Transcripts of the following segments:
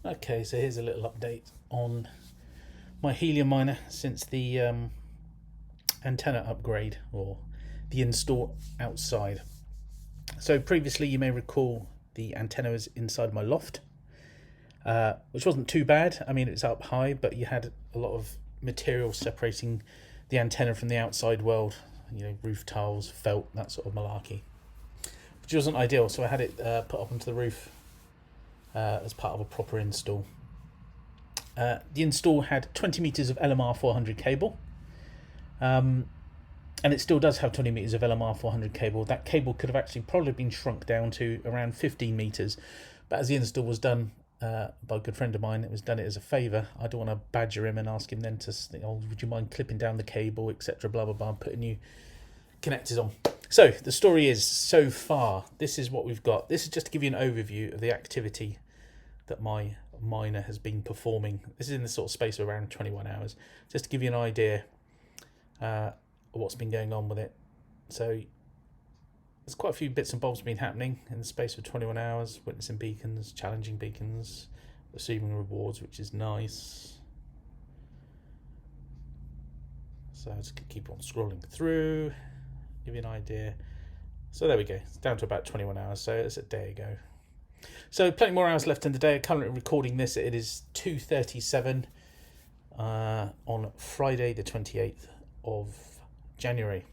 Okay, so here's a little update on my helium miner since the antenna upgrade or the install outside. So previously, you may recall the antenna was inside my loft, which wasn't too bad. I mean, it's up high, but you had a lot of material separating the antenna from the outside world. You know, roof tiles, felt, that sort of malarkey, which wasn't ideal. So I had it put up onto the roof as part of a proper install. The install had 20 meters of LMR 400 cable, and it still does have 20 meters of LMR 400 cable. That cable could have actually probably been shrunk down to around 15 meters, but as the install was done by a good friend of mine, it was done it as a favour. I don't want to badger him and ask him then to, would you mind clipping down the cable, etc., blah blah blah, and putting new connectors on. So the story is, so far, this is what we've got. This is just to give you an overview of the activity that my miner has been performing. This is in the sort of space of around 21 hours, just to give you an idea of what's been going on with it. So there's quite a few bits and bobs been happening in the space of 21 hours, witnessing beacons, challenging beacons, receiving rewards, which is nice. So I'll just keep on scrolling through, give you an idea. So there we go, it's down to about 21 hours, so it's a day ago. So plenty more hours left in the day. Currently recording this, it is 2:37 on Friday the 28th of January.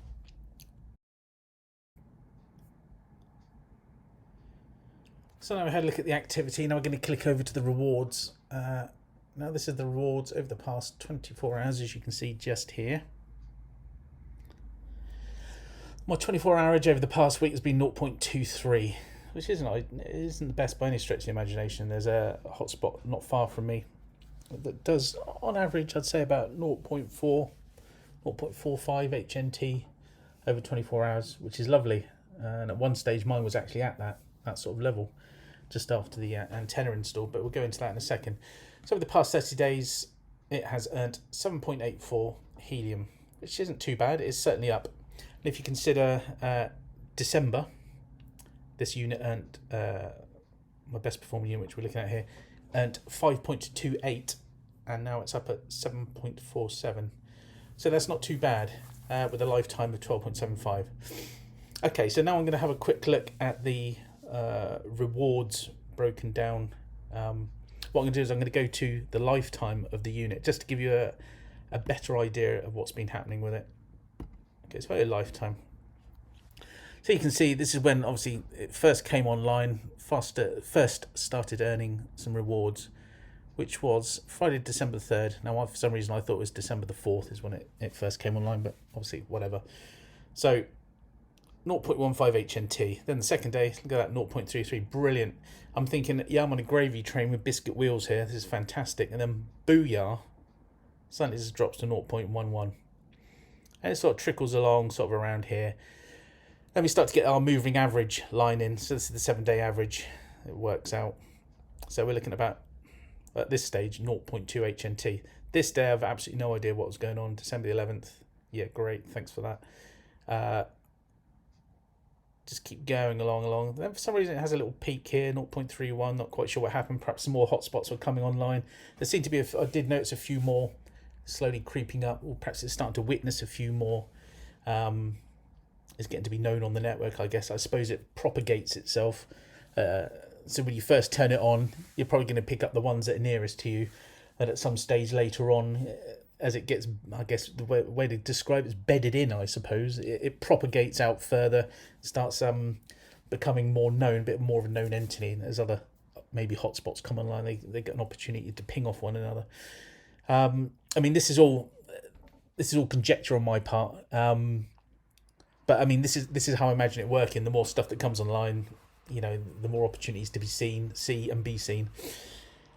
So now we had a look at the activity. Now we're going to click over to the rewards. Now this is the rewards over the past 24 hours, as you can see just here. My 24-hour average over the past week has been 0.23. Which isn't the best by any stretch of the imagination. There's a hotspot not far from me that does, on average, I'd say about 0.4, 0.45 HNT over 24 hours, which is lovely. And at one stage, mine was actually at that sort of level just after the antenna install, but we'll go into that in a second. So over the past 30 days, it has earned 7.84 helium, which isn't too bad. It's certainly up. And if you consider December, this unit earned, my best performing unit, which we're looking at here, earned 5.28, and now it's up at 7.47. So that's not too bad, with a lifetime of 12.75. Okay, so now I'm going to have a quick look at the rewards broken down. What I'm going to do is I'm going to go to the lifetime of the unit, just to give you a better idea of what's been happening with it. Okay, so a lifetime. So you can see this is when obviously it first came online, first started earning some rewards, which was Friday, December 3rd. Now, for some reason, I thought it was December the 4th is when it first came online, but obviously, whatever. So 0.15 HNT. Then the second day, look at that, 0.33. Brilliant. I'm thinking, yeah, I'm on a gravy train with biscuit wheels here. This is fantastic. And then booyah, suddenly this drops to 0.11. And it sort of trickles along sort of around here. Then we start to get our moving average line in. So this is the 7-day average. It works out. So we're looking about, at this stage, 0.2 HNT. This day, I have absolutely no idea what was going on. December the 11th. Yeah, great. Thanks for that. Just keep going along. Then for some reason, it has a little peak here, 0.31. Not quite sure what happened. Perhaps some more hotspots were coming online. There seemed to be, I did notice a few more slowly creeping up. Or perhaps it's starting to witness a few more. Is getting to be known on the network, I guess. I suppose it propagates itself. So when you first turn it on, you're probably going to pick up the ones that are nearest to you. And at some stage later on, as it gets, I guess the way to describe it is bedded in, I suppose. It propagates out further, starts becoming more known, a bit more of a known entity. And as other maybe hotspots come online, they get an opportunity to ping off one another. I mean, this is all conjecture on my part. But I mean, this is how I imagine it working. The more stuff that comes online, the more opportunities to be seen, see and be seen.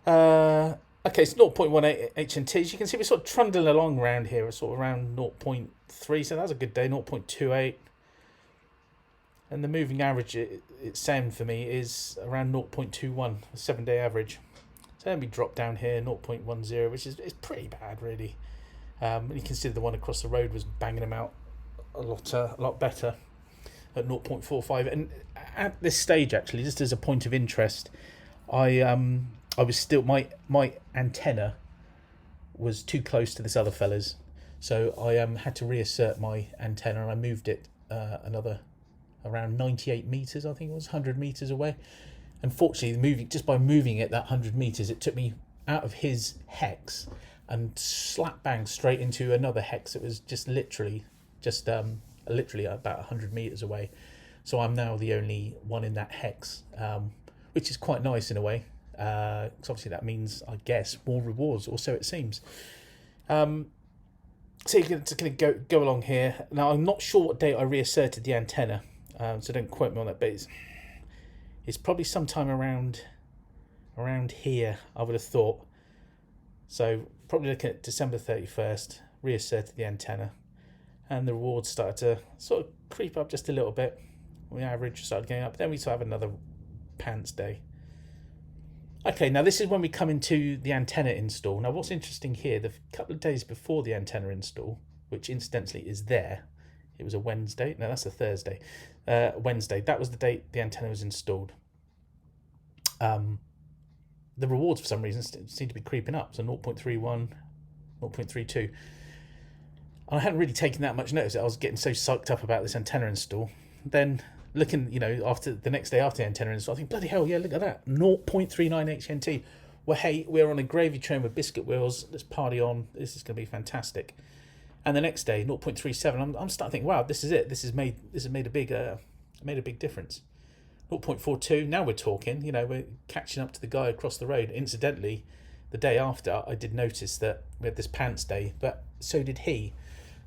Okay, so 0.18 HNT. As you can see, we're sort of trundling along around here. We're sort of around 0.3, so that's a good day, 0.28. And the moving average, it's saying for me, is around 0.21, a 7-day average. So then we drop down here, 0.10, which is pretty bad, really. When you consider the one across the road was banging them out a lot better at 0.45. And at this stage, actually, just as a point of interest, I I was still my antenna was too close to this other fella's, so I had to reassert my antenna, and I moved it another around 98 meters, I think it was 100 meters away. Unfortunately, by moving it that 100 meters, it took me out of his hex and slap bang straight into another hex. It was just literally about 100 meters away. So I'm now the only one in that hex, which is quite nice in a way. Because obviously that means, I guess, more rewards, or so it seems. So you're just going to go along here. Now, I'm not sure what date I reasserted the antenna, so don't quote me on that, but it's probably sometime around here, I would have thought. So probably looking at December 31st, reasserted the antenna, and the rewards started to sort of creep up just a little bit. The average started going up. Then we sort of have another pants day. Okay, now this is when we come into the antenna install. Now what's interesting here, the couple of days before the antenna install, which incidentally is there, it was a Wednesday. No, that's a Thursday. Wednesday, that was the date the antenna was installed. The rewards for some reason seem to be creeping up. So 0.31, 0.32. And I hadn't really taken that much notice. I was getting so psyched up about this antenna install. Then looking, after the next day after the antenna install, I think, bloody hell, yeah, look at that. 0.39 HNT. Well, hey, we're on a gravy train with biscuit wheels. Let's party on. This is going to be fantastic. And the next day, 0.37. I'm starting to think, wow, this is it. This has made a big difference. 0.42. Now we're talking. We're catching up to the guy across the road. Incidentally, the day after, I did notice that we had this pants day, but so did he.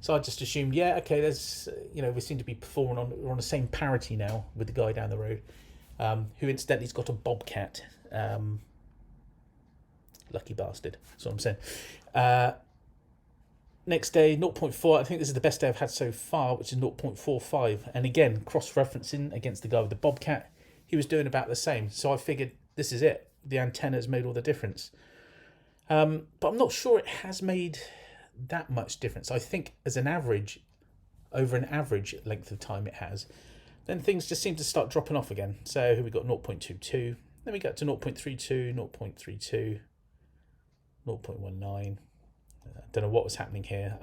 So I just assumed, yeah, okay, there's, we seem to be performing we're on the same parity now with the guy down the road, who incidentally has got a bobcat. Lucky bastard. That's what I'm saying. Next day, 0.4. I think this is the best day I've had so far, which is 0.45. And again, cross-referencing against the guy with the bobcat, he was doing about the same. So I figured, this is it. The antenna's made all the difference. But I'm not sure it has made that much difference. I think as an average, over an average length of time it has. Then things just seem to start dropping off again. So here we got 0.22. Then we got to 0.32, 0.32, 0.19. I don't know what was happening here.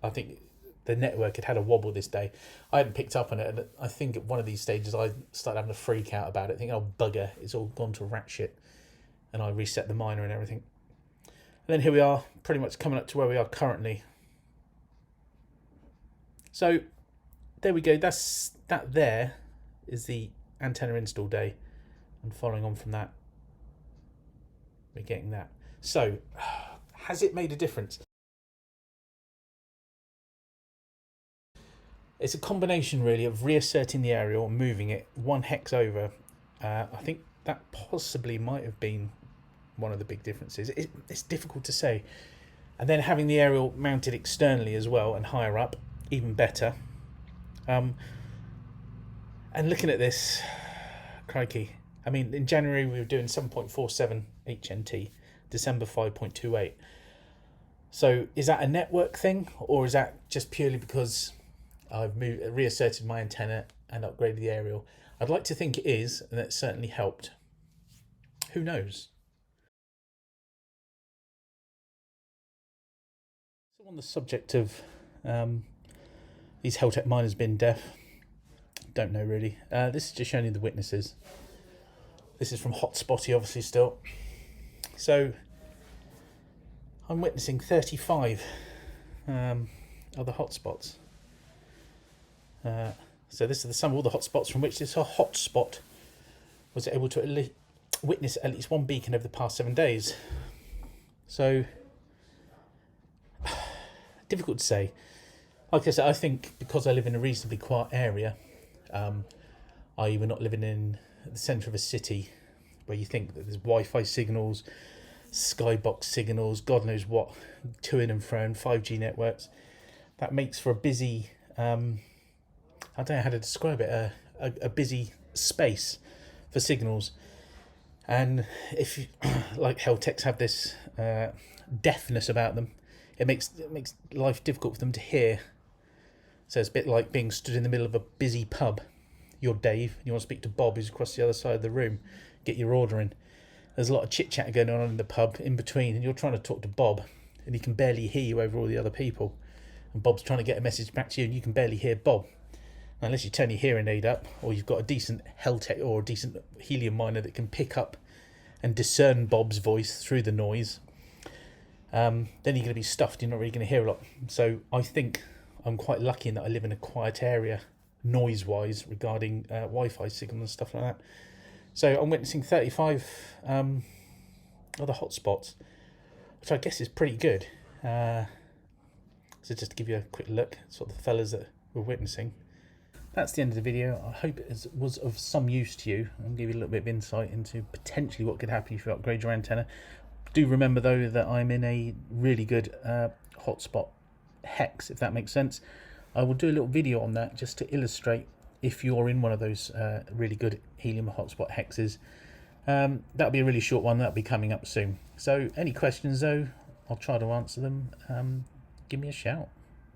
I think the network had a wobble this day. I hadn't picked up on it, and I think at one of these stages I started having a freak out about it, thinking, oh bugger, it's all gone to rat shit. And I reset the miner and everything. And then here we are, pretty much coming up to where we are currently. So there we go. That there is the antenna install day. And following on from that, we're getting that. So has it made a difference? It's a combination really of reasserting the aerial and moving it one hex over. I think that possibly might have been one of the big differences. It's difficult to say. And then having the aerial mounted externally as well and higher up, even better. And looking at this, crikey. I mean, in January we were doing 7.47 HNT, December 5.28. So is that a network thing, or is that just purely because I've reasserted my antenna and upgraded the aerial? I'd like to think it is, and it certainly helped. Who knows? So on the subject of these Heltec miners being deaf, don't know really. This is just showing you the witnesses. This is from Hotspotty, obviously, still. So I'm witnessing 35 other hotspots. So this is the sum of all the hotspots from which this hotspot was able to witness at least one beacon over the past 7 days. So difficult to say. Like I said, I think because I live in a reasonably quiet area, i.e. we're not living in the centre of a city where you think that there's Wi-Fi signals, skybox signals, God knows what, to and fro, 5G networks. That makes for a busy, I don't know how to describe it, a busy space for signals. And if you, like Heltecs have this deafness about them, it makes life difficult for them to hear. So it's a bit like being stood in the middle of a busy pub. You're Dave, and you want to speak to Bob, who's across the other side of the room, get your order in. there's a lot of chit chat going on in the pub in between, and you're trying to talk to Bob, and he can barely hear you over all the other people. And Bob's trying to get a message back to you, and you can barely hear Bob. Unless you turn your hearing aid up, or you've got a decent Heltec or a decent helium miner that can pick up and discern Bob's voice through the noise, then you're going to be stuffed. You're not really going to hear a lot. So I think I'm quite lucky in that I live in a quiet area, noise-wise, regarding Wi-Fi signal and stuff like that. So I'm witnessing 35 other hotspots, which I guess is pretty good. So just to give you a quick look, sort of the fellas that we're witnessing. That's the end of the video. I hope it was of some use to you. I'll give you a little bit of insight into potentially what could happen if you upgrade your antenna. Do remember though that I'm in a really good hotspot hex, if that makes sense. I will do a little video on that just to illustrate if you're in one of those really good helium hotspot hexes. That'll be a really short one. That'll be coming up soon. So any questions though, I'll try to answer them. Give me a shout.